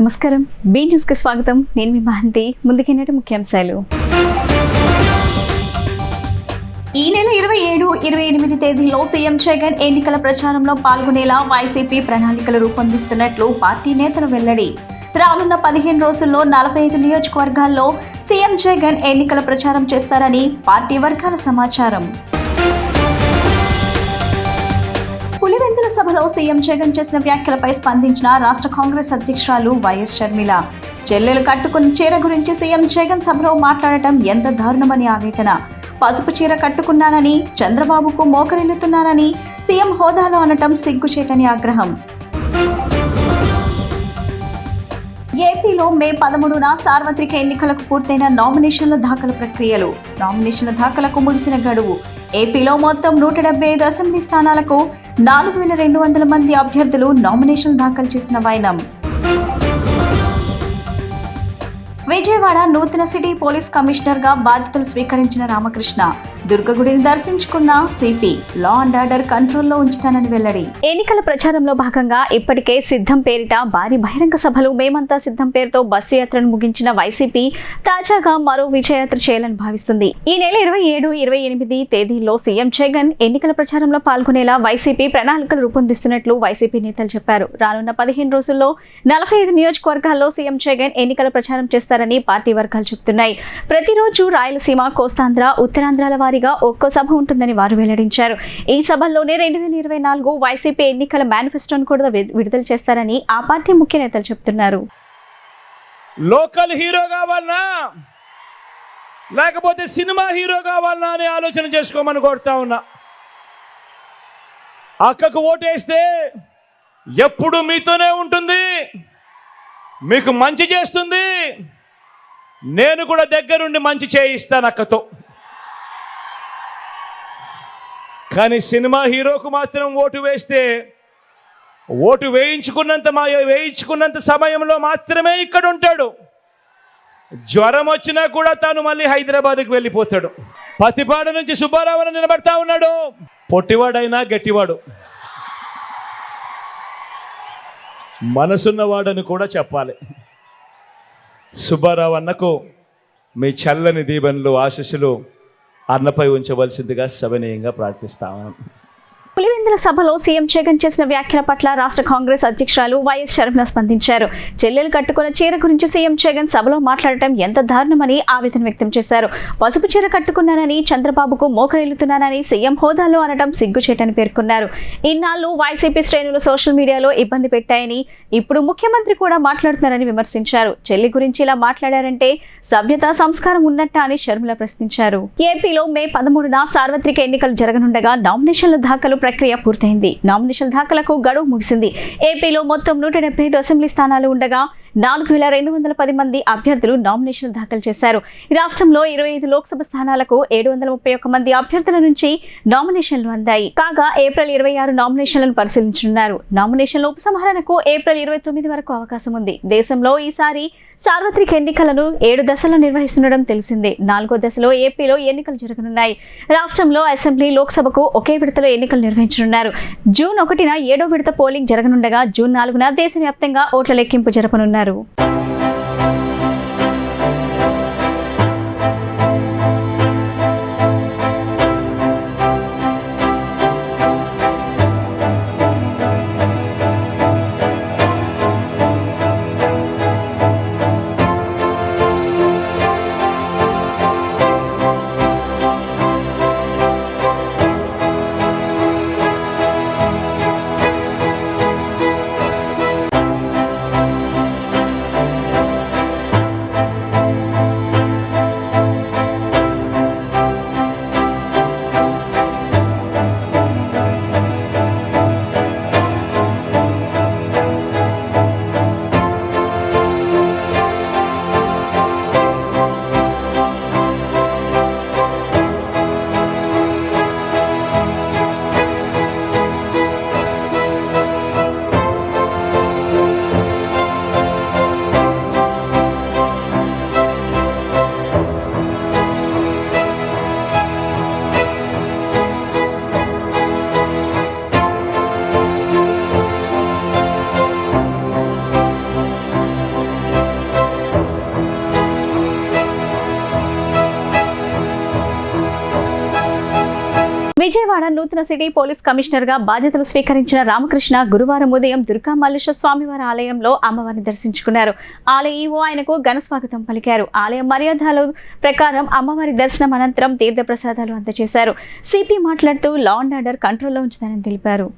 నమస్కారం. బీ న్యూస్కి స్వాగతం. నేను మీ మహంతి. ముందుకెన్నటి ముఖ్యాంశాలు. ఈ నెల 27, 28 తేదీల్లో సీఎం జగన్ ఎన్నికల ప్రచారంలో పాల్గొనేలా వైసీపీ ప్రణాళికలు రూపొందిస్తున్నట్లు పార్టీ నేతలు వెల్లడి. రానున్న 15 రోజుల్లో 45 నియోజకవర్గాల్లో సీఎం జగన్ ఎన్నికల ప్రచారం చేస్తారని పార్టీ వర్గాల సమాచారం. పులివెందుల సభలో సీఎం జగన్ చేసిన వ్యాఖ్యలపై స్పందించిన రాష్ట్ర కాంగ్రెస్ అధ్యక్షురాలు వైఎస్ షర్మిల. చెల్లెలు కట్టుకున్న చీర గురించి సీఎం జగన్ సభలో మాట్లాడటం ఎంత దారుణమని ఆవేదన. పసుపు చీర కట్టుకున్నానని చంద్రబాబుకు మోకరిల్లుతున్నానని సీఎం హోదాలో అనటం సిగ్గుచేటని ఆగ్రహం. ఏపీలో మే 13న సార్వత్రిక ఎన్నికలకు పూర్తయిన నామినేషన్ల దాఖలు ప్రక్రియలు. నామినేషన్ల దాఖలకు ముగిసిన గడువు. ఏపీలో మొత్తం 175 అసెంబ్లీ స్థానాలకు 4200 మంది అభ్యర్థులు నామినేషన్ దాఖలు చేసిన వైనం. విజయవాడ నూతన సిటీ పోలీస్ కమిషనర్ గా బాధ్యతలు స్వీకరించిన రామకృష్ణ. దుర్గగుడిని దర్శించుకున్న సిపి. లా అండ్ ఆర్డర్ కంట్రోల్లో ఉంచుతానని వెల్లడి. ఎన్నికల ప్రచారంలో భాగంగా ఇప్పటికే సిద్ధం పేరిట భారీ బహిరంగ సభలు, మేమంతా సిద్ధం పేరుతో బస్సు యాత్రను ముగించిన వైసీపీ తాజాగా మరో విజయయాత్ర చేయాలని భావిస్తుంది. ఈ నెల 27, 28 తేదీల్లో సీఎం జగన్ ఎన్నికల ప్రచారంలో పాల్గొనేలా వైసీపీ ప్రణాళికలు రూపొందిస్తున్నట్లు వైసీపీ నేతలు చెప్పారు. రానున్న 15 రోజుల్లో 45 నియోజకవర్గాల్లో సీఎం జగన్ ఎన్నికల ప్రచారం చేస్తారని పార్టీ వర్గాలు చెబుతున్నాయి. ప్రతిరోజు రాయలసీమ, కోస్తాంధ్ర, ఉత్తరాంధ్రాల వారీగా ఒక్కో సభ ఉంటుందని వారు వెల్లడించారు. ఈ సభల్లోనే 2024 వైసీపీ ఎన్నికల మేనిఫెస్టోను కూడా విడుదల చేస్తారని ఆ పార్టీ ముఖ్య నేతలు చెబుతున్నారు. లోకల్ హీరో కావాలనా లేకపోతే సినిమా హీరో కావాలనా అని ఆలోచన చేసుకోమని కోరుతా ఉన్నా. అక్కకు ఓటేస్తే ఎప్పుడు మీతోనే ఉంటుంది, మీకు మంచి చేస్తుంది. నేను కూడా దగ్గరుండి మంచి చేయిస్తాను అక్కతో. కానీ సినిమా హీరోకు మాత్రం ఓటు వేస్తే ఓటు వేయించుకున్నంత సమయంలో మాత్రమే ఇక్కడ ఉంటాడు. జ్వరం వచ్చినా కూడా తాను మళ్ళీ హైదరాబాద్కి వెళ్ళిపోతాడు. పతిపాడ నుంచి సుబ్బారావు నిలబడతా ఉన్నాడు. పొట్టివాడైనా గట్టివాడు, మనసున్నవాడని కూడా చెప్పాలి. సుబ్బారావు అన్నకు మీ చల్లని దీవెనలు, ఆశీస్సులు అన్నపై ఉంచవలసిందిగా సవినయంగా ప్రార్థిస్తాను. పులివెందుల సభలో సీఎం జగన్ చేసిన వ్యాఖ్యల పట్ల రాష్ట్ర కాంగ్రెస్ అధ్యక్షురాలు వైఎస్ షర్మిల స్పందించారు. చెల్లెలు కట్టుకున్న చీర గురించి సీఎం జగన్ సభలో మాట్లాడటం ఎంత దారుణమని ఆవేదన వ్యక్తం చేశారు. పసుపు చీర కట్టుకున్నానని చంద్రబాబుకు మోకరిల్లుతున్నానని సీఎం హోదాలో అనడం సిగ్గుచేటని పేర్కొన్నారు. ఇన్నాళ్లు వైసీపీ శ్రేణులు సోషల్ మీడియాలో ఇబ్బంది పెట్టాయని, ఇప్పుడు ముఖ్యమంత్రి కూడా మాట్లాడుతున్నారని విమర్శించారు. చెల్లి గురించి ఇలా మాట్లాడారంటే సభ్యత, సంస్కారం ఉన్నట్ట అని షర్మిల ప్రశ్నించారు. ఏపీలో మే 13న సార్వత్రిక ఎన్నికలు జరగనుండగా నామినేషన్ల దాఖలు ప్రక్రియ పూర్తయింది. నామినేషన్ దాఖలకు గడువు ముగిసింది. ఏపీలో మొత్తం 175 అసెంబ్లీ స్థానాలు ఉండగా 4210 మంది అభ్యర్థులు నామినేషన్లు దాఖలు చేశారు. రాష్ట్రంలో 25 లోక్సభ స్థానాలకు 731 మంది అభ్యర్థుల నుంచి నామినేషన్లు అందాయి. కాగా ఏప్రిల్ 26 నామినేషన్లను పరిశీలించనున్నారు. నామినేషన్ల ఉపసంహరణకు ఏప్రిల్ 29 వరకు అవకాశం ఉంది. దేశంలో ఈసారి సార్వత్రిక ఎన్నికలను 7 దశల్లో నిర్వహిస్తుండడం తెలిసిందే. 4వ దశలో ఏపీలో ఎన్నికలు జరగనున్నాయి. రాష్ట్రంలో అసెంబ్లీ, లోక్సభకు ఒకే విడతలో ఎన్నికలు నిర్వహించనున్నారు. జూన్ 1న 7వ విడత పోలింగ్ జరగనుండగా జూన్ 4న దేశవ్యాప్తంగా ఓట్ల లెక్కింపు జరపనున్నారు. విజయవాడ నూతన సిటీ పోలీస్ కమిషనర్ గా బాధ్యతలు స్వీకరించిన రామకృష్ణ గురువారం ఉదయం దుర్గా మల్లేశ్వర స్వామివారి ఆలయంలో అమ్మవారిని దర్శించుకున్నారు. ఆలయ ఈవో ఆయనకు ఘన స్వాగతం పలికారు. ఆలయ మర్యాదల ప్రకారం అమ్మవారి దర్శనం అనంతరం తీర్థ ప్రసాదాలు అందజేశారు. సిపి మాట్లాడుతూ లా అండ్ ఆర్డర్ కంట్రోల్లో ఉంచుతానని తెలిపారు.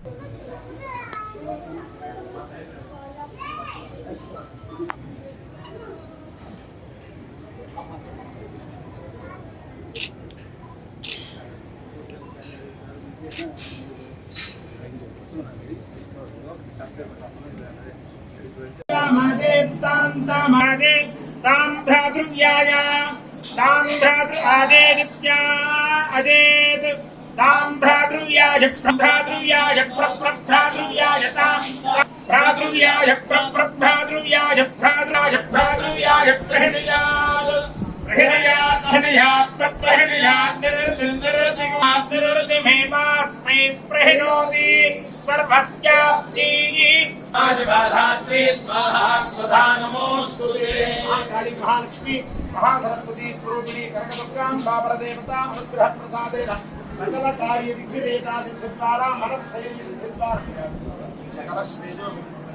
महालक्ष्मी महासरस्वती स्वरूपिणी कनकदुर्गाम्बा परदेवता अनुग्रह प्रसादेन सकल कार्य विघ्नेता सिद्धिद्वारा मनस्थैर्य सिद्धिद्वारा सकल श्रेयो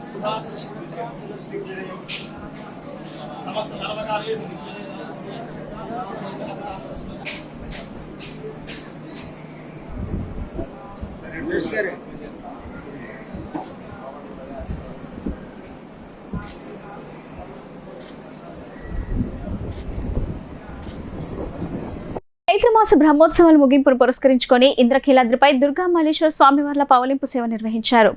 सुधा सृष्टि समस्त धर्म कार्य सर చైత్రమాస బ్రహ్మోత్సవాల ముగింపును పురస్కరించుకొని ఇంద్రకీలాద్రిపై దుర్గా మల్లేశ్వర స్వామివార్ల పవలింపు సేవ నిర్వహించారు.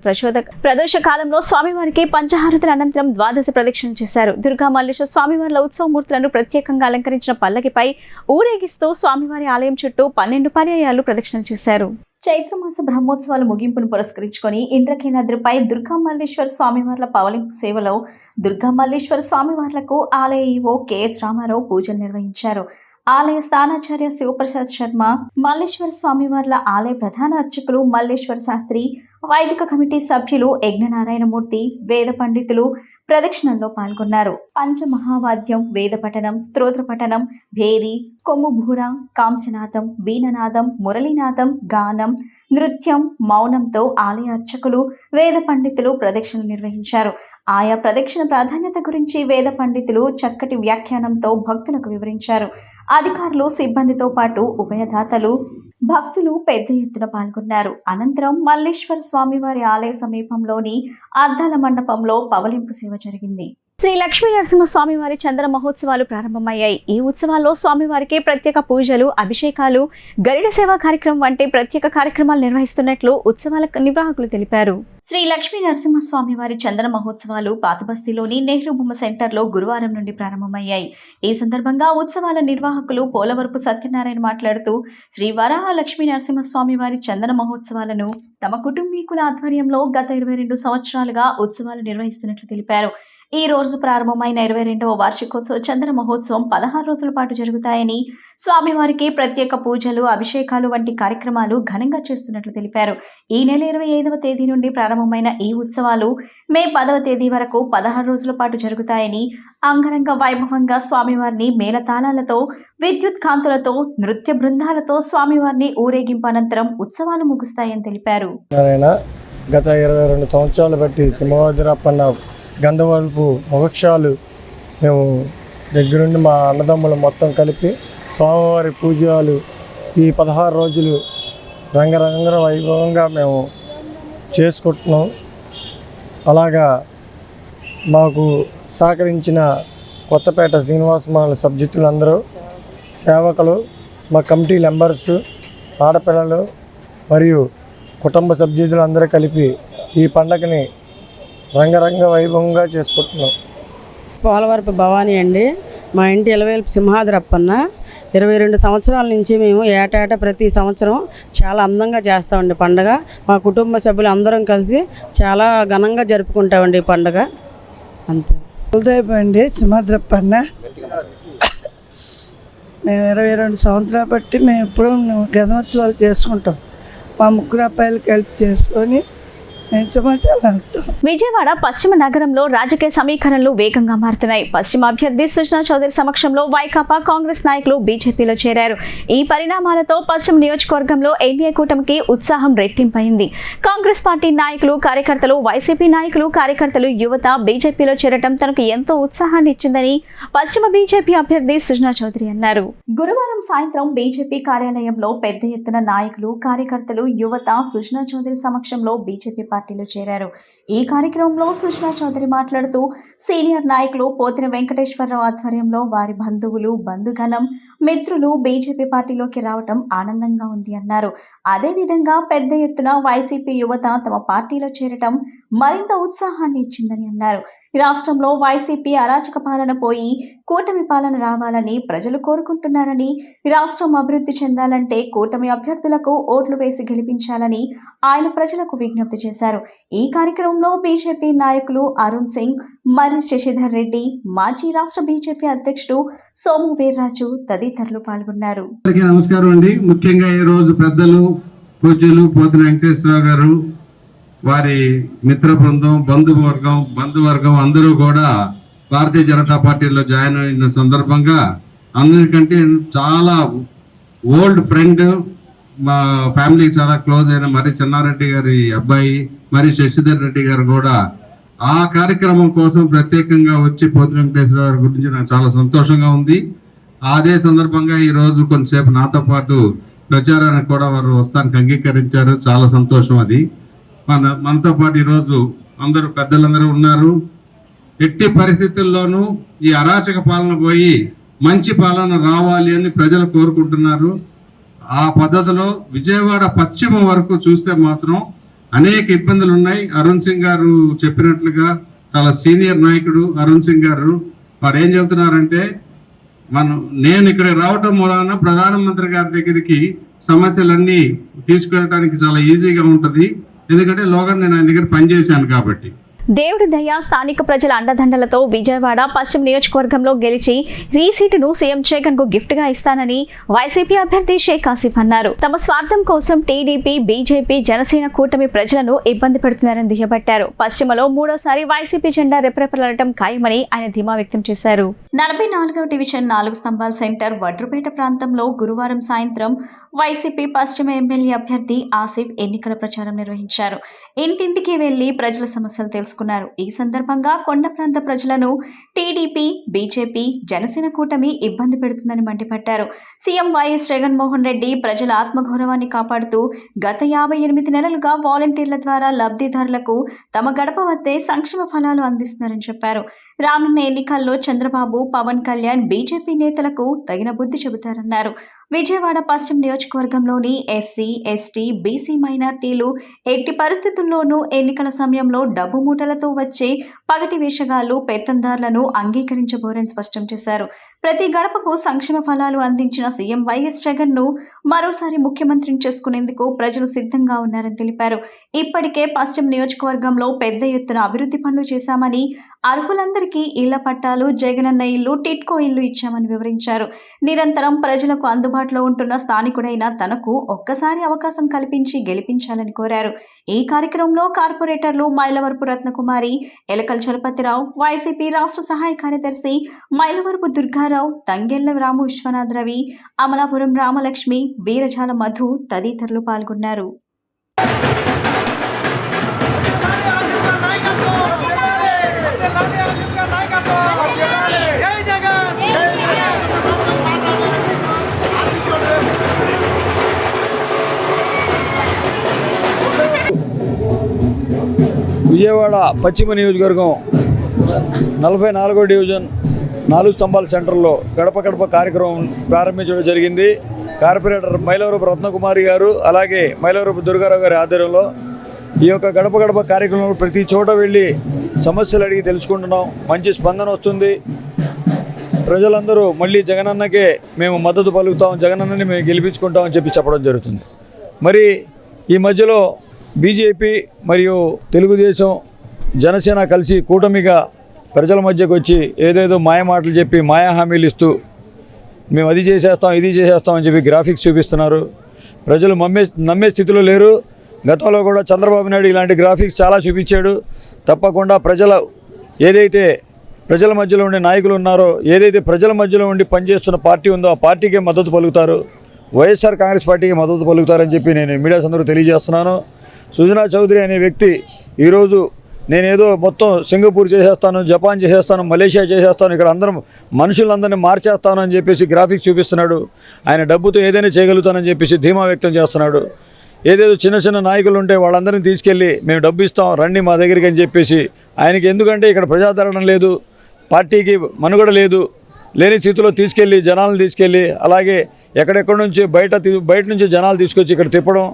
ప్రదోష కాలంలో స్వామివారికి పంచహారతుల అనంతరం ద్వాదశ ప్రదక్షిణలు చేశారు. దుర్గా మల్లేశ్వర స్వామివార్ల ఉత్సవమూర్తులను ప్రత్యేకంగా అలంకరించిన పల్లకిపై ఊరేగిస్తూ స్వామివారి ఆలయం చుట్టూ 12 పర్యాయాలు ప్రదక్షిణలు చేశారు. చైత్రమాస బ్రహ్మోత్సవాల ముగింపును పురస్కరించుకొని ఇంద్రకీలాద్రిపై దుర్గా మల్లేశ్వర స్వామివార్ల పవలింపు సేవలో దుర్గా మల్లేశ్వర స్వామివార్లకు ఆలయ ఈవో కెఎస్ రామారావు పూజలు నిర్వహించారు. ఆలయ స్థానాచార్య శివప్రసాద్ శర్మ, మల్లేశ్వర స్వామివార్ల ఆలయ ప్రధాన అర్చకులు మల్లేశ్వర శాస్త్రి, వైదిక కమిటీ సభ్యులు యజ్ఞనారాయణమూర్తి, వేద పండితులు ప్రదక్షిణల్లో పాల్గొన్నారు. పంచమహావాద్యం, వేద పఠనం, స్తోత్ర పఠనం, భేరి, కొమ్ముభూర, కాంస్యనాదం, వీణనాదం, మురళీనాదం, గానం, నృత్యం, మౌనంతో ఆలయ అర్చకులు, వేద పండితులు ప్రదక్షిణలు నిర్వహించారు. ఆయా ప్రదక్షిణ ప్రాధాన్యత గురించి వేద పండితులు చక్కటి వ్యాఖ్యానంతో భక్తులకు వివరించారు. అధికారులు, సిబ్బందితో పాటు ఉభయదాతలు, భక్తులు పెద్ద ఎత్తున పాల్గొన్నారు. అనంతరం మల్లేశ్వర స్వామివారి ఆలయ సమీపంలోని అద్దాల మండపంలో పవలింపు సేవ జరిగింది. శ్రీ లక్ష్మీ నరసింహ స్వామివారి చంద్ర మహోత్సవాలు ప్రారంభమయ్యాయి. ఈ ఉత్సవాల్లో స్వామివారికి ప్రత్యేక పూజలు, అభిషేకాలు, గరుడ సేవా కార్యక్రమం వంటి ప్రత్యేక కార్యక్రమాలు నిర్వహిస్తున్నట్లు ఉత్సవాల నిర్వాహకులు తెలిపారు. శ్రీ లక్ష్మీ నరసింహ స్వామివారి చంద్ర మహోత్సవాలు పాతబస్తీలోని నెహ్రూ బొమ్మ సెంటర్లో గురువారం నుండి ప్రారంభమయ్యాయి. ఈ సందర్భంగా ఉత్సవాల నిర్వాహకులు పోలవరపు సత్యనారాయణ మాట్లాడుతూ శ్రీ వరాహ లక్ష్మీ నరసింహ స్వామివారి చంద్ర మహోత్సవాలను తమ కుటుంబీకుల ఆధ్వర్యంలో గత 22 సంవత్సరాలుగా ఉత్సవాలు నిర్వహిస్తున్నట్లు తెలిపారు. ఈ రోజు ప్రారంభమైన 22వ వార్షికోత్సవ చంద్ర మహోత్సవం 16 రోజుల పాటు జరుగుతాయని, స్వామివారికి ప్రత్యేక పూజలు, అభిషేకాలు వంటి కార్యక్రమాలు ఘనంగా చేస్తున్నట్లు తెలిపారు. ఈ నెల 25వ తేదీ నుండి ప్రారంభమైన ఈ ఉత్సవాలు మే 10వ తేదీ వరకు 16 రోజుల పాటు జరుగుతాయని, అంగరంగ వైభవంగా స్వామివారిని మేళతాళాలతో, విద్యుత్ కాంతులతో, నృత్య బృందాలతో స్వామివారిని ఊరేగింపు అనంతరం ఉత్సవాలు ముగుస్తాయని తెలిపారు. గత 22 సంవత్సరాలు బట్టి సింహవాదిరప్పన్న గంధవల్పు మోక్షాలు మేము దగ్గరుండి మా అన్నదమ్ములు మొత్తం కలిపి స్వామివారి పూజలు ఈ 16 రోజులు రంగరంగ వైభవంగా మేము చేసుకుంటున్నాం. అలాగా మాకు సహకరించిన కొత్తపేట శ్రీనివాసమాల సబ్జెక్టులందరూ, సేవకులు, మా కమిటీ మెంబర్స్, ఆడపిల్లలు మరియు కుటుంబ సభ్యులు అందరూ కలిపి ఈ పండగని రంగరంగ వైభవంగా చేసుకుంటున్నాం. పోలవరపు భవానీ అండి. మా ఇంటి ఇలవేల్పు సింహాద్రప్పన్న. 22 సంవత్సరాల నుంచి మేము ఏటేటా ప్రతి సంవత్సరం చాలా అందంగా చేస్తామండి పండగ. మా కుటుంబ సభ్యులు అందరం కలిసి చాలా ఘనంగా జరుపుకుంటామండి ఈ పండగ. అంతే. కులదైవండి సింహాద్రప్పన్న. మేము 22 సంవత్సరాలు బట్టి మేము ఎప్పుడూ గణోత్సవాలు చేసుకుంటాం. మా ముగ్గురు అబ్బాయిలు కలిపి చేసుకొని మేము సింహాచలం వెళ్తాం. విజయవాడ పశ్చిమ నగరంలో రాజకీయ సమీకరణలు వేగంగా మారుతున్నాయి. పశ్చిమ అభ్యర్థి సుజనా చౌదరి సమక్షంలో వైకాపా కాంగ్రెస్ నాయకులు బీజేపీలో చేరారు. ఈ పరిణామాలతో పశ్చిమ నియోజకవర్గంలో ఎన్డీఏ కూటమికి ఉత్సాహం రెట్టింపైంది. కాంగ్రెస్ పార్టీ నాయకులు కార్యకర్తలు, వైసీపీ నాయకులు కార్యకర్తలు, యువత బీజేపీలో చేరటం తనకు ఎంతో ఉత్సాహాన్ని ఇచ్చిందని పశ్చిమ బీజేపీ అభ్యర్థి సుజనా చౌదరి అన్నారు. గురువారం సాయంత్రం బీజేపీ కార్యాలయంలో పెద్ద ఎత్తున నాయకులు, కార్యకర్తలు, యువత సుజనా చౌదరి సమక్షంలో బీజేపీ పార్టీలో చేరారు. ఈ కార్యక్రమంలో సుజనా చౌదరి మాట్లాడుతూ సీనియర్ నాయకులు పోతిన వెంకటేశ్వరరావు ఆధ్వర్యంలో వారి బంధువులు, బంధుగణం, మిత్రులు బీజేపీ పార్టీలోకి రావటం ఆనందంగా ఉంది అన్నారు. అదేవిధంగా పెద్ద ఎత్తున వైసీపీ యువత తమ పార్టీలో చేరటం మరింత ఉత్సాహాన్ని ఇచ్చిందని అన్నారు. రాష్ట్రంలో వైసీపీ అరాచక పాలన పోయి కూటమి పాలన రావాలని ప్రజలు కోరుకుంటున్నారని, రాష్ట్రం అభివృద్ధి చెందాలంటే కూటమి అభ్యర్థులకు ఓట్లు వేసి గెలిపించాలని ఆయన ప్రజలకు విజ్ఞప్తి చేశారు. ఈ కార్యక్రమంలో బీజేపీ నాయకులు అరుణ్ సింగ్, మర్రి శశిధర్ రెడ్డి, మాజీ రాష్ట్ర బీజేపీ అధ్యక్షుడు సోము వీర్రాజు తదితరులు పాల్గొన్నారు. నమస్కారం అండి. ముఖ్యంగా ఈ రోజు పెద్దలు పూజ్యులు పోతిన వెంకటేశ్వరరావు గారు, వారి మిత్ర బృందం, బంధువర్గం అందరూ కూడా భారతీయ జనతా పార్టీలో జాయిన్ అయిన సందర్భంగా అందరికంటే చాలా ఓల్డ్ ఫ్రెండ్, మా ఫ్యామిలీకి చాలా క్లోజ్ అయిన మరి చెన్నారెడ్డి గారి అబ్బాయి మరి శశిధర్ రెడ్డి గారు కూడా ఆ కార్యక్రమం కోసం ప్రత్యేకంగా వచ్చి పోతిన వెంకటేశ్వర గారి గురించి నాకు చాలా సంతోషంగా ఉంది. అదే సందర్భంగా ఈరోజు కొంతసేపు నాతో పాటు ప్రచారానికి కూడా వారు వస్తానికి అంగీకరించారు. చాలా సంతోషం. అది మనతో పాటు ఈరోజు అందరూ పెద్దలందరూ ఉన్నారు. ఎట్టి పరిస్థితుల్లోనూ ఈ అరాచక పాలన పోయి మంచి పాలన రావాలి అని ప్రజలు కోరుకుంటున్నారు. ఆ పద్ధతిలో విజయవాడ పశ్చిమ వరకు చూస్తే మాత్రం అనేక ఇబ్బందులు ఉన్నాయి. అరుణ్ సింగ్ గారు చెప్పినట్లుగా చాలా సీనియర్ నాయకుడు అరుణ్ సింగ్ గారు వారు ఏం చెబుతున్నారంటే, నేను ఇక్కడ రావటం మూలాన ప్రధానమంత్రి గారి దగ్గరికి సమస్యలన్నీ తీసుకెళ్ళడానికి చాలా ఈజీగా ఉంటుంది. ఎందుకంటే లోగా నేను ఆయన దగ్గర పనిచేశాను కాబట్టి. దేవుడి దయ, స్థానిక ప్రజల అండదండలతో విజయవాడ పశ్చిమ నియోజకవర్గంలో గెలిచి ఈ సీటును సీఎం జగన్ కు గిఫ్ట్ గా ఇస్తానని వైసీపీ అభ్యర్థి షేక్ ఆసిఫ్ అన్నారు. తమ స్వార్థం కోసం టీడీపీ, బీజేపీ, జనసేన కూటమి ప్రజలను ఇబ్బంది పెడుతున్నారని దుయ్యబట్టారు. పశ్చిమలో మూడోసారి వైసీపీ జెండా రెపరెపలాడటం ఖాయమని ఆయన ధీమా వ్యక్తం చేశారు. 44వ డివిజన్ 4 స్తంభాల సెంటర్ వడ్రుపేట ప్రాంతంలో గురువారం సాయంత్రం వైసీపీ పశ్చిమ ఎమ్మెల్యే అభ్యర్థి ఆసిఫ్ ఎన్నికల ప్రచారం నిర్వహించారు. ఇంటింటికి వెళ్లి ప్రజల సమస్యలు తెలుసుకున్నారు. ఈ సందర్భంగా కొండ ప్రాంత ప్రజలను టీడీపీ, బీజేపీ, జనసేన కూటమి ఇబ్బంది పెడుతుందని మండిపడ్డారు. సీఎం వైఎస్ జగన్మోహన్ రెడ్డి ప్రజల ఆత్మగౌరవాన్ని కాపాడుతూ గత 58 నెలలుగా వాలంటీర్ల ద్వారా లబ్ధిదారులకు తమ గడప వద్దే సంక్షేమ ఫలాలు అందిస్తున్నారని చెప్పారు. రానున్న ఎన్నికల్లో చంద్రబాబు, పవన్ కళ్యాణ్ బీజేపీ నేతలకు తగిన బుద్ధి చెబుతారన్నారు. విజయవాడ పశ్చిమ నియోజకవర్గంలోని ఎస్సీ, ఎస్టీ, బీసీ మైనార్టీలు ఎట్టి పరిస్థితుల్లోనూ ఎన్నికల సమయంలో డబ్బు మూటలతో వచ్చే పగటి వేషగాళ్లు, పెత్తందారులను అంగీకరించబోరని స్పష్టం చేశారు. ప్రతి గడపకు సంక్షేమ ఫలాలు అందించిన సీఎం వైఎస్ జగన్ ను మరోసారి ముఖ్యమంత్రిని చేసుకునేందుకు ప్రజలు సిద్ధంగా ఉన్నారని తెలిపారు. ఇప్పటికే పశ్చిమ నియోజకవర్గంలో పెద్ద ఎత్తున అభివృద్ధి పనులు చేశామని, అర్హులందరికీ ఇళ్ల పట్టాలు, జగనన్న ఇల్లు, టిట్కో ఇల్లు ఇచ్చామని వివరించారు. నిరంతరం ప్రజలకు అందుబాటులో ఉంటున్న స్థానికుడైన తనకు ఒక్కసారి అవకాశం కల్పించి గెలిపించాలని కోరారు. ఈ కార్యక్రమంలో కార్పొరేటర్లు మైలవరపు రత్నకుమారి, ఎలకల చలపతిరావు, వైసీపీ రాష్ట్ర సహాయ కార్యదర్శి మైలవరపు దుర్గారావు, తంగెళ్ల రాము విశ్వనాథ్ రవి, అమలాపురం రామలక్ష్మి, వీరజాల మధు తదితరులు పాల్గొన్నారు. విజయవాడ పశ్చిమ నియోజకవర్గం 44వ డివిజన్ 4 స్తంభాల సెంటర్లో గడప గడప కార్యక్రమం ప్రారంభించడం జరిగింది. కార్పొరేటర్ మైలవరపు రత్నకుమారి గారు, అలాగే మైలవరపు దుర్గారావు గారి ఆధ్వర్యంలో ఈ యొక్క గడప గడప కార్యక్రమంలో ప్రతి చోట వెళ్ళి సమస్యలు అడిగి తెలుసుకుంటున్నాం. మంచి స్పందన వస్తుంది. ప్రజలందరూ మళ్ళీ జగనన్నకే మేము మద్దతు పలుకుతాం, జగనన్నని మేము గెలిపించుకుంటామని చెప్పడం జరుగుతుంది. మరి ఈ మధ్యలో బీజేపీ మరియు తెలుగుదేశం, జనసేన కలిసి కూటమిగా ప్రజల మధ్యకు వచ్చి ఏదేదో మాయమాటలు చెప్పి మాయా హామీలు ఇస్తూ మేము అది చేసేస్తాం, ఇది చేసేస్తాం అని చెప్పి గ్రాఫిక్స్ చూపిస్తున్నారు. ప్రజలు నమ్మే స్థితిలో లేరు. గతంలో కూడా చంద్రబాబు నాయుడు ఇలాంటి గ్రాఫిక్స్ చాలా చూపించాడు. తప్పకుండా ఏదైతే ప్రజల మధ్యలో ఉండే నాయకులు ఉన్నారో, ఏదైతే ప్రజల మధ్యలో ఉండి పనిచేస్తున్న పార్టీ ఉందో ఆ పార్టీకే మద్దతు పలుకుతారు, వైఎస్ఆర్ కాంగ్రెస్ పార్టీకి మద్దతు పలుకుతారని చెప్పి నేను మీడియా సందర్భంగా తెలియజేస్తున్నాను. సుజనా చౌదరి అనే వ్యక్తి ఈరోజు నేనేదో మొత్తం సింగపూర్ చేసేస్తాను, జపాన్ చేసేస్తాను, మలేషియా చేసేస్తాను, ఇక్కడ అందరం మనుషులందరినీ మార్చేస్తాను అని చెప్పేసి గ్రాఫిక్స్ చూపిస్తున్నాడు. ఆయన డబ్బుతో ఏదైనా చేయగలుగుతానని చెప్పేసి ధీమా వ్యక్తం చేస్తున్నాడు. ఏదేదో చిన్న చిన్న నాయకులు ఉంటే వాళ్ళందరినీ తీసుకెళ్ళి మేము డబ్బు ఇస్తాం రండి మా దగ్గరికి అని చెప్పేసి ఆయనకి, ఎందుకంటే ఇక్కడ ప్రజాదరణ లేదు, పార్టీకి మనుగడ లేదు, లేని స్థితిలో తీసుకెళ్ళి జనాలను తీసుకెళ్ళి అలాగే ఎక్కడెక్కడి నుంచి బయట నుంచి జనాలు తీసుకొచ్చి ఇక్కడ తిప్పడం,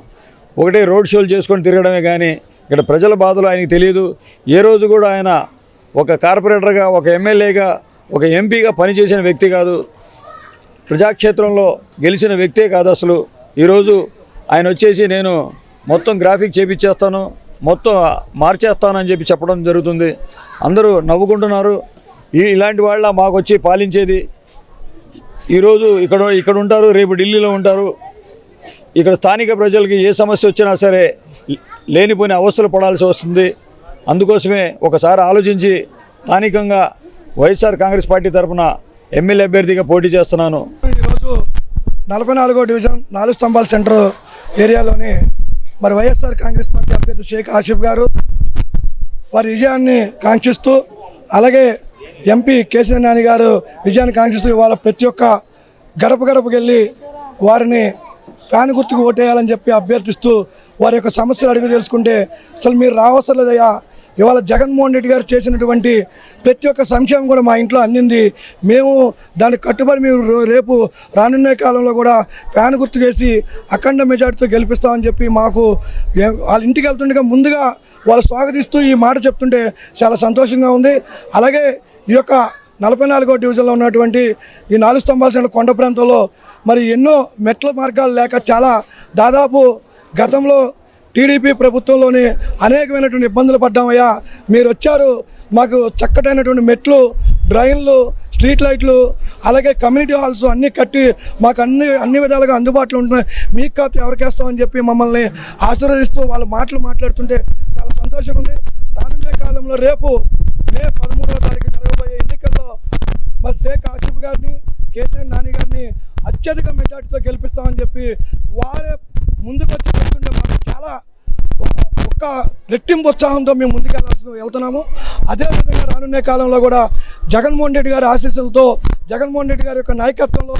ఒకటే రోడ్ షోలు చేసుకొని తిరగడమే కానీ ఇక్కడ ప్రజల బాధలు ఆయనకి తెలియదు. ఏ రోజు కూడా ఆయన ఒక కార్పొరేటర్గా, ఒక ఎమ్మెల్యేగా, ఒక ఎంపీగా పనిచేసిన వ్యక్తి కాదు, ప్రజాక్షేత్రంలో గెలిచిన వ్యక్తే కాదు అసలు. ఈరోజు ఆయన వచ్చేసి నేను మొత్తం గ్రాఫిక్ చేపించేస్తాను, మొత్తం మార్చేస్తాను అని చెప్పి చెప్పడం జరుగుతుంది. అందరూ నవ్వుకుంటున్నారు. ఇలాంటి వాళ్ళ మాకు వచ్చి పాలించేది. ఈరోజు ఇక్కడ ఉంటారు, రేపు ఢిల్లీలో ఉంటారు. ఇక్కడ స్థానిక ప్రజలకి ఏ సమస్య వచ్చినా సరే లేనిపోయిన అవస్థలు పడాల్సి వస్తుంది. అందుకోసమే ఒకసారి ఆలోచించి స్థానికంగా వైఎస్ఆర్ కాంగ్రెస్ పార్టీ తరఫున ఎమ్మెల్యే అభ్యర్థిగా పోటీ చేస్తున్నాను. ఈరోజు 44వ డివిజన్ 4 స్తంభాల సెంటర్ ఏరియాలోని మరి వైఎస్ఆర్ కాంగ్రెస్ పార్టీ అభ్యర్థి షేక్ ఆసిఫ్ గారు వారి విజయాన్ని కాంక్షిస్తూ, అలాగే ఎంపీ కేసీఆర్ నాని గారు విజయాన్ని కాంక్షిస్తూ ఇవాళ ప్రతి ఒక్క గడపకు వెళ్ళి వారిని ఫ్యాన్ గుర్తుకు ఓటేయాలని చెప్పి అభ్యర్థిస్తూ వారి యొక్క సమస్యలు అడిగి తెలుసుకుంటే, అసలు మీరు రావసరం లేదయ్యా, ఇవాళ జగన్మోహన్ రెడ్డి గారు చేసినటువంటి ప్రతి ఒక్క సంక్షేమం కూడా మా ఇంట్లో అందింది, మేము దానికి కట్టుబడి మేము రేపు రానున్న కాలంలో కూడా ఫ్యాన్ గుర్తుకేసి అఖండ మెజార్టీతో గెలిపిస్తామని చెప్పి మాకు వాళ్ళ ఇంటికి వెళ్తుండగా ముందుగా వాళ్ళు స్వాగతిస్తూ ఈ మాట చెప్తుంటే చాలా సంతోషంగా ఉంది. అలాగే ఈ యొక్క 44వ డివిజన్లో ఉన్నటువంటి ఈ 4 స్తంభాల సెంటర్ కొండ ప్రాంతంలో మరి ఎన్నో మెట్ల మార్గాలు లేక చాలా దాదాపు గతంలో టీడీపీ ప్రభుత్వంలోనే అనేకమైనటువంటి ఇబ్బందులు పడ్డామయ్యా, మీరు వచ్చారు, మాకు చక్కటైనటువంటి మెట్లు, డ్రైన్లు, స్ట్రీట్ లైట్లు, అలాగే కమ్యూనిటీ హాల్స్ అన్నీ కట్టి మాకు అన్ని విధాలుగా అందుబాటులో ఉంటున్నాయి, మీకు కాదు ఎవరికేస్తామని చెప్పి మమ్మల్ని ఆశీర్వదిస్తూ వాళ్ళ మాటలు మాట్లాడుతుంటే చాలా సంతోషంగా ఉంది. రానున్న కాలంలో రేపు మే 13వ తారీఖు జరగబోయే ఎన్నికల్లో మరి షేక్ ఆసిఫ్ గారిని, కేసీఆర్ నాని గారిని అత్యధిక మెజార్టీతో గెలిపిస్తామని చెప్పి వారే ముందుకు వచ్చి చెప్తుంటే మాకు చాలా ఒక్క రెట్టింపు ఉత్సాహంతో మేము వెళ్తున్నాము. అదేవిధంగా రానున్న కాలంలో కూడా జగన్మోహన్ రెడ్డి గారి ఆశీస్సులతో, జగన్మోహన్ రెడ్డి గారి యొక్క నాయకత్వంలో,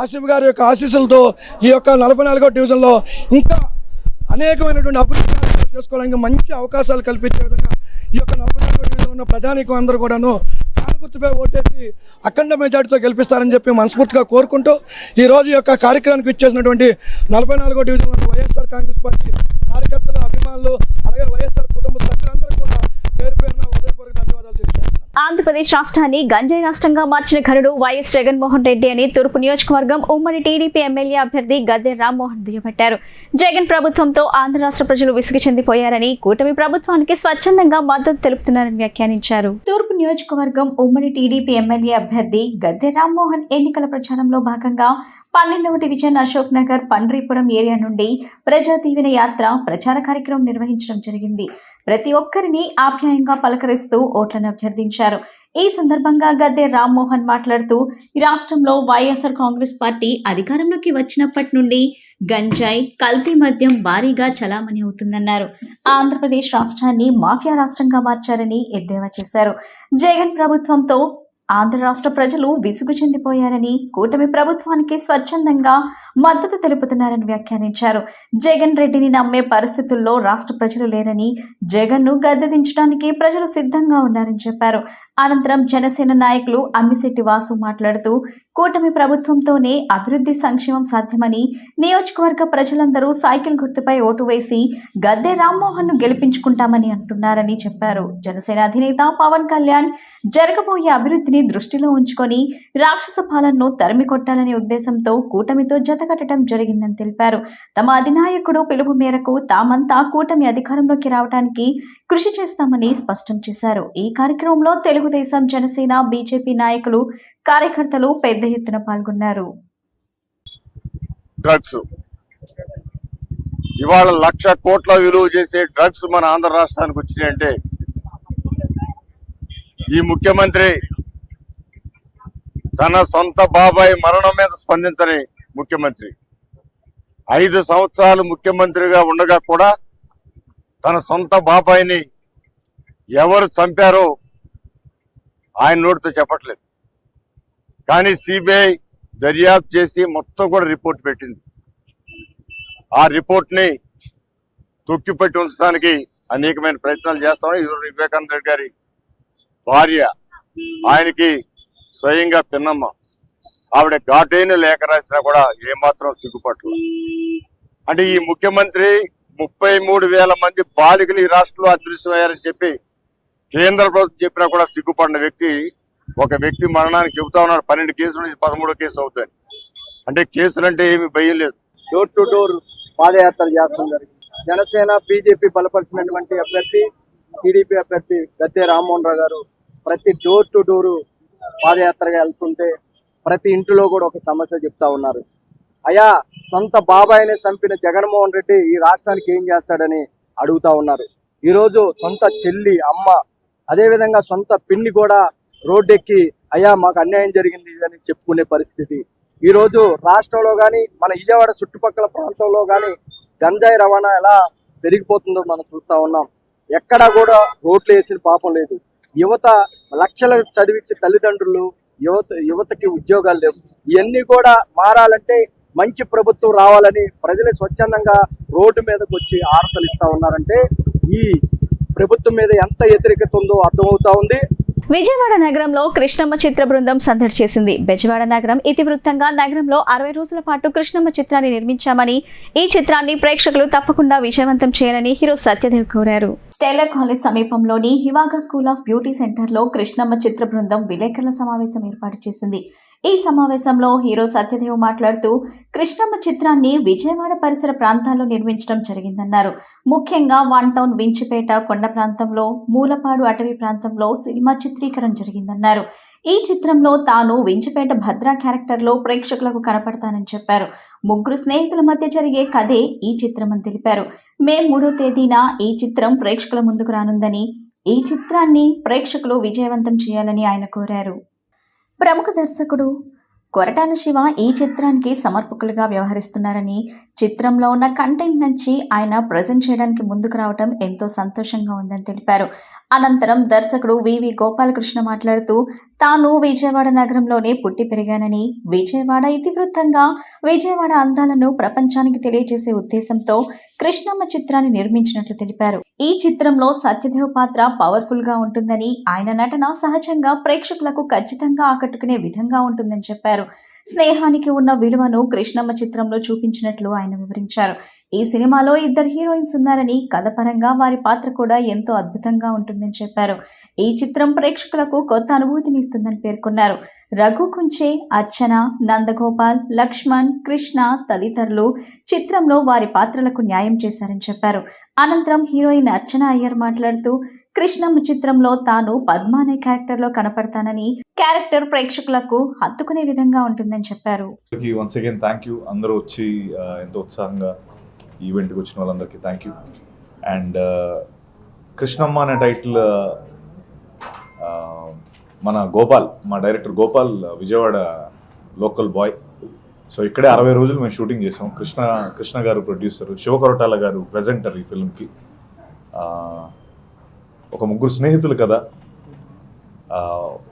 ఆసిఫ్ గారి యొక్క ఆశీస్సులతో ఈ యొక్క 44వ డివిజన్లో ఇంకా అనేకమైనటువంటి అభివృద్ధి చేసుకోవడానికి మంచి అవకాశాలు కల్పించే విధంగా ఈ యొక్క 44వ డివిజన్లో ఉన్న ప్రజానీకం అందరూ కూడాను ఫ్యాన్ గుర్తుపై ఓటేసి అఖండ మెజార్టీతో గెలిపిస్తారని చెప్పి మనస్ఫూర్తిగా కోరుకుంటూ ఈరోజు ఈ యొక్క కార్యక్రమానికి ఇచ్చేసినటువంటి 44వ డివిజన్లో ఉన్న వైఎస్ఆర్ కాంగ్రెస్ పార్టీ కార్యకర్తలు, అభిమానులు, అలాగే వైఎస్ఆర్ కుటుంబ సభ్యులందరూ కూడా పేరు పేరున హృదయపూర్వక ధన్యవాదాలు తెలియజేస్తున్నాను. ఆంధ్రప్రదేశ్ రాష్ట్రాన్ని గంజాయి రాష్ట్రంగా మార్చిన ఘనుడు వైఎస్ జగన్మోహన్ రెడ్డి అని తూర్పు నియోజకవర్గం ఉమ్మడి టీడీపీ ఎమ్మెల్యే అభ్యర్థి గద్దె రామ్మోహన్ దుయ్యబట్టారు. జగన్ ప్రభుత్వంతో ఆంధ్ర రాష్ట్ర ప్రజలు విసుగు చెందిపోయారని, కూటమి ప్రభుత్వానికి స్వచ్ఛందంగా మద్దతు తెలుపుతున్నారని వ్యాఖ్యానించారు. తూర్పు నియోజకవర్గం ఉమ్మడి టీడీపీ ఎమ్మెల్యే అభ్యర్థి గద్దె రామ్మోహన్ ఎన్నికల ప్రచారంలో భాగంగా 12వ డివిజన్ అశోక్ నగర్ పండ్రీపురం ఏరియా నుండి ప్రజా దీవెన యాత్ర ప్రచార కార్యక్రమం నిర్వహించడం జరిగింది. ప్రతి ఒక్కరిని ఆప్యాయంగా పలకరిస్తూ ఓట్లను అభ్యర్థించారు. ఈ సందర్భంగా గద్దె రామ్మోహన్ మాట్లాడుతూ, ఈ రాష్ట్రంలో వైఎస్ఆర్ కాంగ్రెస్ పార్టీ అధికారంలోకి వచ్చినప్పటి నుండి గంజాయి, కల్తీ మద్యం భారీగా చలామణి అవుతుందన్నారు. ఆంధ్రప్రదేశ్ రాష్ట్రాన్ని మాఫియా రాష్ట్రంగా మార్చారని ఎద్దేవా చేశారు. జగన్ ప్రభుత్వంతో ఆంధ్ర రాష్ట్ర ప్రజలు విసుగు చెందిపోయారని, కూటమి ప్రభుత్వానికి స్వచ్ఛందంగా మద్దతు తెలుపుతున్నారని వ్యాఖ్యానించారు. జగన్ రెడ్డిని నమ్మే పరిస్థితుల్లో రాష్ట్ర ప్రజలు లేరని, జగన్ను గద్దెదించడానికి ప్రజలు సిద్ధంగా ఉన్నారని చెప్పారు. అనంతరం జనసేన నాయకులు అమ్మిశెట్టి వాసు మాట్లాడుతూ, కూటమి ప్రభుత్వంతోనే అభివృద్ధి సంక్షేమం సాధ్యమని, నియోజకవర్గ ప్రజలందరూ సైకిల్ గుర్తుపై ఓటు వేసి గద్దె రామ్మోహన్ ను గెలిపించుకుంటామని అంటున్నారని చెప్పారు. జనసేన అధినేత పవన్ కళ్యాణ్ జరగబోయే అభివృద్ధిని దృష్టిలో ఉంచుకొని రాక్షస పాలనను తరిమి కొట్టాలనే ఉద్దేశంతో కూటమితో జతకట్టడం జరిగిందని తెలిపారు. తమ అధినాయకుడు పిలుపు మేరకు తామంతా కూటమి అధికారంలోకి రావడానికి కృషి చేస్తామని స్పష్టం చేశారు. ఈ కార్యక్రమంలో తెలుగుదేశం, జనసేన, బీజేపీ నాయకులు, కార్యకర్తలు పెద్ద ఎత్తున పాల్గొన్నారు. డ్రగ్స్ ఇవాళ 1,00,000 కోట్ల విలువ చేసే డ్రగ్స్ మన ఆంధ్ర రాష్ట్రానికి వచ్చినాయంటే ఈ ముఖ్యమంత్రి తన సొంత బాబాయ్ మరణం మీద స్పందించని ముఖ్యమంత్రి. 5 సంవత్సరాలు ముఖ్యమంత్రిగా ఉండగా కూడా తన సొంత బాబాయిని ఎవరు చంపారో ఆయన నోటితో చెప్పట్లేదు. కానీ సిబిఐ దర్యాప్తు చేసి మొత్తం కూడా రిపోర్ట్ పెట్టింది. ఆ రిపోర్ట్ని తొక్కిపెట్టి ఉంచడానికి అనేకమైన ప్రయత్నాలు చేస్తామని ఈరోజు వివేకానంద రెడ్డి గారి భార్య, ఆయనకి స్వయంగా పిన్నమ్మ, ఆవిడ ఘాటైన లేఖ రాసినా కూడా ఏమాత్రం సిగ్గుపట్ల. అంటే ఈ ముఖ్యమంత్రి 33,000 మంది బాలికలు ఈ రాష్ట్రంలో అదృశ్యమయ్యారని చెప్పి కేంద్ర ప్రభుత్వం చెప్పినా కూడా సిగ్గుపడిన వ్యక్తి ఒక వ్యక్తి మరణానికి చెబుతా ఉన్నాడు 12 కేసుల నుంచి 13వ కేసు అవుతుంది. అంటే కేసులు అంటే ఏమి భయం లేదు. డోర్ టు డోర్ పాదయాత్ర చేస్తున్నారు. జనసేన బీజేపీ బలపరిచినటువంటి అభ్యర్థి టీడీపీ అభ్యర్థి గద్దె రామ్మోహన్ రావు గారు ప్రతి డోర్ టు డోరు పాదయాత్రగా వెళ్తుంటే ప్రతి ఇంటిలో కూడా ఒక సమస్య చెప్తా ఉన్నారు. అయ్యా, సొంత బాబాయిని చంపిన జగన్మోహన్ రెడ్డి ఈ రాష్ట్రానికి ఏం చేస్తాడని అడుగుతా ఉన్నారు. ఈరోజు సొంత చెల్లి, అమ్మ, అదేవిధంగా సొంత పిన్ని కూడా రోడ్డెక్కి అయ్యా మాకు అన్యాయం జరిగింది అని చెప్పుకునే పరిస్థితి. ఈరోజు రాష్ట్రంలో కానీ మన విజయవాడ చుట్టుపక్కల ప్రాంతంలో కానీ గంజాయి రవాణా ఎలా పెరిగిపోతుందో మనం చూస్తూ ఉన్నాం. ఎక్కడా కూడా రోడ్లు వేసిన పాపం లేదు. యువత లక్షలు చదివించే తల్లిదండ్రులు, యువతకి ఉద్యోగాలు లేవు. ఇవన్నీ కూడా మారాలంటే మంచి ప్రభుత్వం రావాలని ప్రజలు స్వచ్ఛందంగా రోడ్డు మీదకి వచ్చి ఆర్తలు ఇస్తా ఉన్నారంటే ఈ ప్రభుత్వం మీద ఎంత వ్యతిరేకత ఉందో అర్థమవుతా ఉంది. విజయవాడ నగరంలో కృష్ణమ్మ చిత్ర బృందం సందడి చేసింది. బెజవాడ నగరం ఇతివృత్తంగా నగరంలో 60 రోజుల పాటు కృష్ణమ్మ చిత్రాన్ని నిర్మించామని, ఈ చిత్రాన్ని ప్రేక్షకులు తప్పకుండా విజయవంతం చేయాలని హీరో సత్యదేవ్ కోరారు. స్టెల్లర్ కాలేజ్ సమీపంలోని హివాగా స్కూల్ ఆఫ్ బ్యూటీ సెంటర్లో కృష్ణమ్మ చిత్ర బృందం విలేకరుల సమావేశం ఏర్పాటు చేసింది. ఈ సమావేశంలో హీరో సత్యదేవ్ మాట్లాడుతూ కృష్ణమ్మ చిత్రాన్ని విజయవాడ పరిసర ప్రాంతాల్లో నిర్మించడం జరిగిందన్నారు. ముఖ్యంగా 1 టౌన్, వించిపేట, కొండ ప్రాంతంలో, మూలపాడు అటవీ ప్రాంతంలో సినిమా చిత్రీకరణ జరిగిందన్నారు. ఈ చిత్రంలో తాను వించిపేట భద్ర క్యారెక్టర్లో ప్రేక్షకులకు కనపడతానని చెప్పారు. 3 స్నేహితుల మధ్య జరిగే కథే ఈ చిత్రమని తెలిపారు. మే 3వ తేదీన ఈ చిత్రం ప్రేక్షకుల ముందుకు రానుందని, ఈ చిత్రాన్ని ప్రేక్షకులు విజయవంతం చేయాలని ఆయన కోరారు. ప్రముఖ దర్శకుడు కొరటాల శివ ఈ చిత్రానికి సమర్పకులుగా వ్యవహరిస్తున్నారని, చిత్రంలో ఉన్న కంటెంట్ నుంచి ఆయన ప్రజెంట్ చేయడానికి ముందుకు రావడం ఎంతో సంతోషంగా ఉందని తెలిపారు. అనంతరం దర్శకుడు వివి గోపాలకృష్ణ మాట్లాడుతూ తాను విజయవాడ నగరంలోనే పుట్టి పెరిగానని, విజయవాడ ఇతివృత్తంగా విజయవాడ అందాలను ప్రపంచానికి తెలియజేసే ఉద్దేశంతో కృష్ణమ్మ చిత్రాన్ని నిర్మించినట్లు తెలిపారు. ఈ చిత్రంలో సత్యదేవ్ పాత్ర పవర్ఫుల్ గా ఉంటుందని, ఆయన నటన సహజంగా ప్రేక్షకులకు ఖచ్చితంగా ఆకట్టుకునే విధంగా ఉంటుందని చెప్పారు. స్నేహానికి ఉన్న విలువను కృష్ణమ్మ చిత్రంలో చూపించినట్లు ఆయన వివరించారు. ఈ సినిమాలో 2 హీరోయిన్స్ ఉన్నారని, కథపరంగా వారి పాత్ర కూడా ఎంతో అద్భుతంగా ఉంటుందని చెప్పారు. ఈ చిత్రం ప్రేక్షకులకు కొత్త అనుభూతిని ఇస్తుందని పేర్కొన్నారు. రఘు కుంచే, అర్చన, నందగోపాల్, లక్ష్మణ్, కృష్ణ తదితరులు చిత్రంలో వారి పాత్రలకు న్యాయం చేశారని చెప్పారు. అనంతరం హీరోయిన్ అర్చన అయ్యర్ మాట్లాడుతూ కృష్ణమ్మ చిత్రంలో తాను పద్మ అనే క్యారెక్టర్లో కనపడతానని, క్యారెక్టర్ ప్రేక్షకులకు హత్తుకునే విధంగా ఉంటుందని చెప్పారు. Once again thank you. అందరూ వచ్చి ఎంతో ఉత్సాహంగా ఈవెంట్కి వచ్చిన వాళ్ళందరికీ థ్యాంక్ యూ. అండ్ కృష్ణమ్మ అనే టైటిల్ మన గోపాల్, మా director Gopal Vijayawada local boy. So ఇక్కడే 60 రోజులు మేము షూటింగ్ చేసాం. కృష్ణ గారు ప్రొడ్యూసర్, శివ కొరటాల గారు ప్రెజెంటర్ ఈ ఫిల్మ్కి. ఒక 3 స్నేహితులు కదా,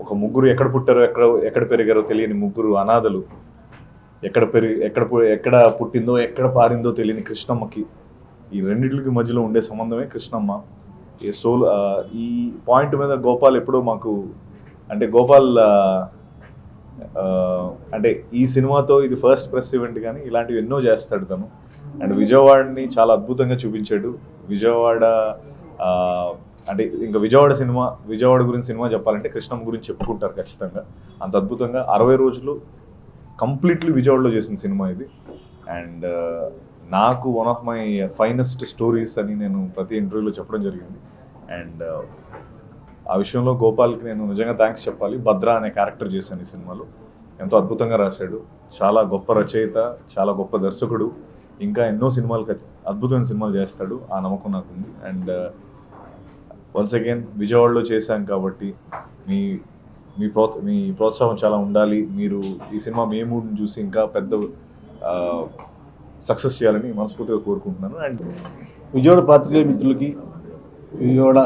ఒక 3 ఎక్కడ పుట్టారో ఎక్కడ పెరిగారో తెలియని 3 అనాథలు, ఎక్కడ పుట్టిందో ఎక్కడ పారిందో తెలియని కృష్ణమ్మకి, ఈ రెండింటికి మధ్యలో ఉండే సంబంధమే కృష్ణమ్మ. ఈ పాయింట్ మీద గోపాల్ ఎప్పుడో మాకు, అంటే గోపాల్ అంటే ఈ సినిమాతో ఇది ఫస్ట్ ప్రెస్ ఈవెంట్, కానీ ఇలాంటివి ఎన్నో చేస్తాడు తను. అండ్ విజయవాడని చాలా అద్భుతంగా చూపించాడు. విజయవాడ అంటే ఇంకా విజయవాడ గురించి సినిమా చెప్పాలంటే కృష్ణమ్మ గురించి చెప్పుకుంటారు ఖచ్చితంగా. అంత అద్భుతంగా 60 రోజులు కంప్లీట్లీ విజయవాడలో చేసిన సినిమా ఇది. అండ్ నాకు one of my finest stories అని నేను ప్రతి ఇంటర్వ్యూలో చెప్పడం జరిగింది. అండ్ ఆ విషయంలో గోపాల్కి నేను నిజంగా థ్యాంక్స్ చెప్పాలి. భద్ర అనే క్యారెక్టర్ చేశాను ఈ సినిమాలో. ఎంతో అద్భుతంగా రాశాడు. చాలా గొప్ప రచయిత, చాలా గొప్ప దర్శకుడు. ఇంకా ఎన్నో సినిమాలు అద్భుతమైన సినిమాలు చేస్తాడు, ఆ నమ్మకం నాకు ఉంది. అండ్ వన్స్ అగైన్ విజయవాడలో చేశాం కాబట్టి మీ ప్రోత్సాహం చాలా ఉండాలి. మీరు ఈ సినిమా మే 3 చూసి ఇంకా పెద్ద సక్సెస్ చేయాలని మనస్ఫూర్తిగా కోరుకుంటున్నాను. అండ్ విజయవాడ పాత్రికేయ మిత్రులకి, విజయవాడ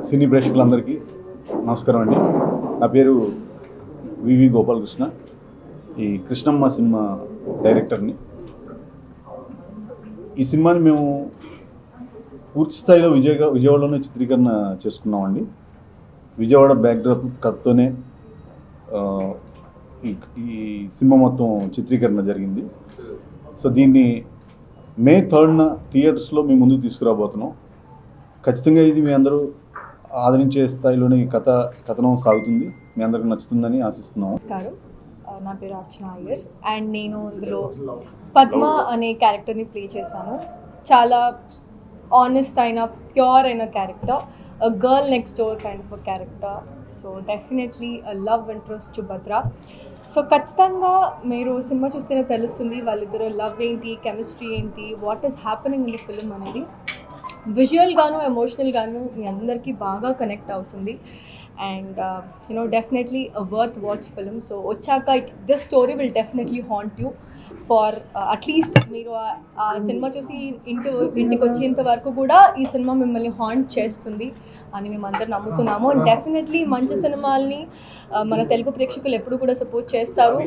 సినీ ప్రేక్షకులందరికీ నమస్కారం అండి. నా పేరు వివి గోపాలకృష్ణ, ఈ కృష్ణమ్మ సినిమా డైరెక్టర్ని. ఈ సినిమాని మేము పూర్తి స్థాయిలో విజయవాడలోనే చిత్రీకరణ చేసుకున్నామండి. విజయవాడ బ్యాక్డ్రాప్ కథతోనే ఈ సినిమా మొత్తం చిత్రీకరణ జరిగింది. సో దీన్ని మే 3న థియేటర్స్లో మేము ముందుకు తీసుకురాబోతున్నాం. ఖచ్చితంగా ఇది మీ అందరూ ఆదరించే స్థాయిలోనే కథనం సాగుతుంది, మీ అందరికి నచ్చుతుందని ఆశిస్తున్నాము. నమస్కారం, నా పేరు అర్చన అయ్యర్ అండ్ నేను ఇందులో పద్మ అనే క్యారెక్టర్ని ప్లే చేశాను. చాలా ఆనెస్ట్ అయిన, ప్యూర్ అయిన character, a girl next door kind of a character. So definitely a love interest to Bhadra. So ఖచ్చితంగా మీరు సినిమా చూస్తేనే తెలుస్తుంది వాళ్ళిద్దరు లవ్ ఏంటి, కెమిస్ట్రీ ఏంటి, what is happening in the film అనేది విజువల్గాను ఎమోషనల్గాను మీ అందరికీ బాగా కనెక్ట్ అవుతుంది. And definitely a worth watch film. So వచ్చాక this story will definitely haunt you for at least మీరు ఆ సినిమా చూసి ఇంటికి వచ్చేంత వరకు కూడా ఈ సినిమా మిమ్మల్ని హాంట్ చేస్తుంది అని మేము అందరం నమ్ముతున్నాము. అండ్ డెఫినెట్లీ మంచి సినిమాల్ని మన తెలుగు ప్రేక్షకులు ఎప్పుడు కూడా సపోర్ట్ చేస్తారు,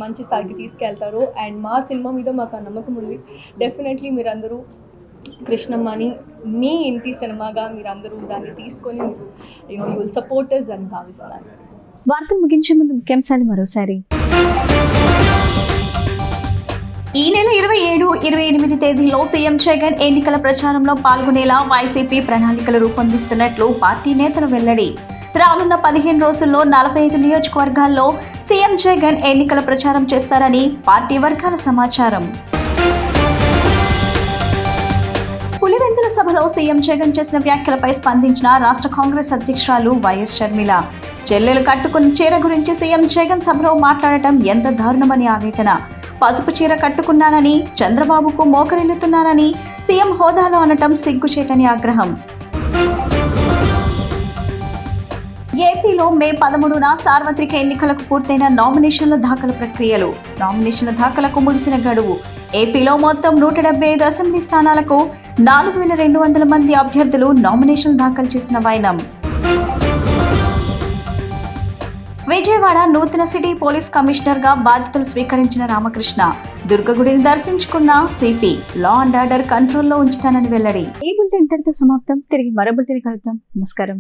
మంచి స్థాయికి తీసుకెళ్తారు. అండ్ మా సినిమా మీద మాకు ఆ నమ్మకం ఉంది. డెఫినెట్లీ మీరందరూ కృష్ణమ్మని మీ ఇంటి సినిమాగా మీరందరూ దాన్ని తీసుకొని మీరు యూ విల్ సపోర్ట్ us అని భావిస్తున్నాను. వార్తలు ముగించే ముందు ముఖ్యాంశాలు మరోసారి. ఈ నెల 27, 28 తేదీల్లో సీఎం జగన్ ఎన్నికల ప్రచారంలో పాల్గొనేలా వైసీపీ ప్రణాళికలు రూపొందిస్తున్నట్లు పార్టీ నేతలు వెల్లడి. రానున్న 15 రోజుల్లో 45 నియోజకవర్గాల్లో సీఎం జగన్ ఎన్నికల ప్రచారం చేస్తారని పార్టీ వర్గాల సమాచారం. పులివెందుల సభలో సీఎం జగన్ చేసిన వ్యాఖ్యలపై స్పందించిన రాష్ట్ర కాంగ్రెస్ అధ్యక్షురాలు వైఎస్ షర్మిల. చెల్లెలు కట్టుకున్న చీర గురించి సీఎం జగన్ సభలో మాట్లాడటం ఎంత దారుణమని ఆవేదన. పసుపు చీర కట్టుకున్నానని చంద్రబాబుకు మోకరిల్లుతున్నానని సీఎం హోదాలో అనటం సిగ్గుచేటని ఆగ్రహం. ఏపీలో మే 13న సార్వత్రిక ఎన్నికలకు పూర్తయిన నామినేషన్ల దాఖలు ప్రక్రియలు. నామినేషన్ల దాఖలకు ముగిసిన గడువు. ఏపీలో మొత్తం 175 అసెంబ్లీ స్థానాలకు 4200 మంది అభ్యర్థులు నామినేషన్ దాఖలు చేసిన వైనం. విజయవాడ నూతన సిటీ పోలీస్ కమిషనర్ గా బాధ్యతలు స్వీకరించిన రామకృష్ణ. దుర్గగుడిని దర్శించుకున్న సిపి. లా అండ్ ఆర్డర్ కంట్రోల్లో ఉంచుతానని వెల్లడి. ఈ బులెటిన్ ఇంతటితో సమాప్తం. తిరిగి మరో బులెటిన్ కలుద్దాం. నమస్కారం.